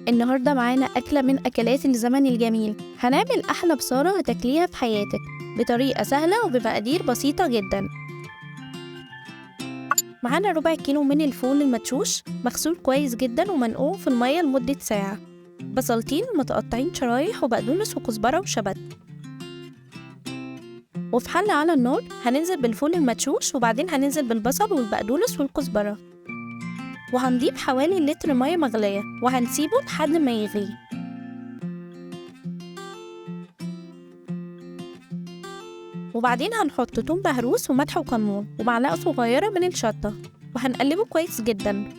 النهاردة معانا أكلة من أكلات الزمن الجميل. هنعمل أحلى بصارة هتاكليها في حياتك بطريقة سهلة وبمقادير بسيطة جدا. معانا ربع كيلو من الفول المدشوش مغسول كويس جدا ومنقوع في المية لمدة ساعة، بصلتين متقطعين شرايح وبقدونس وكزبرة وشبت. وفي حلة على النار هننزل بالفول المدشوش وبعدين هننزل بالبصل والبقدونس والكزبرة، وهنضيف حوالي لتر مية مغلية وهنسيبه لحد ما يغلي. وبعدين هنحط توم مهروس وملح وكمون ومعلقة صغيرة من الشطة وهنقلبه كويس جدا.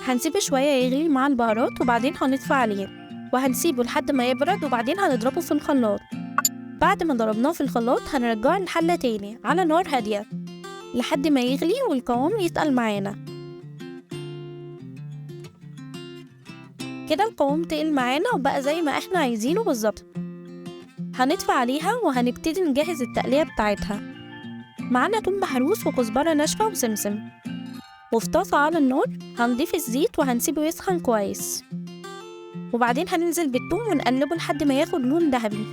هنسيبه شوية يغلي مع البهارات وبعدين هنطفي عليه وهنسيبه لحد ما يبرد وبعدين هنضربه في الخلاط. بعد ما ضربناه في الخلاط هنرجعه الحلة تاني على نار هادية لحد ما يغلي والقوام يتقل معانا. كده القوام تقل معانا وبقى زي ما احنا عايزينه بالظبط. هنطفي عليها وهنبتدي نجهز التقلية بتاعتها. معانا توم مهروس وكزبرة ناشفة وسمسم، وفي طاسة على النار هنضيف الزيت وهنسيبه يسخن كويس، وبعدين هننزل بالثوم ونقلبه لحد ما ياخد لون ذهبي.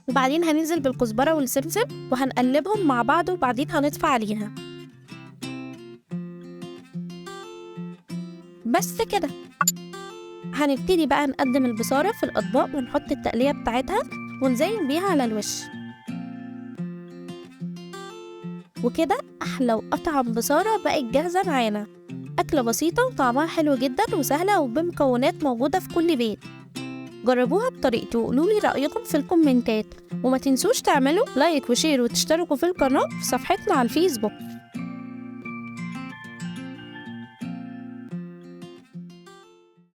وبعدين هننزل بالكزبرة والسمسم وهنقلبهم مع بعض وبعدين هنطفي عليها. بس كده. هنبتدي بقى نقدم البصارة في الأطباق ونحط التقلية بتاعتها ونزين بيها على الوش، وكده أحلى وأطعم بصارة بقت جاهزة معانا. أكلة بسيطة وطعمها حلو جدا وسهلة وبمكونات موجودة في كل بيت. جربوها بطريقتي وقولولي رأيكم في الكومنتات، وما تنسوش تعملوا لايك وشير وتشتركوا في القناة في صفحتنا على الفيسبوك.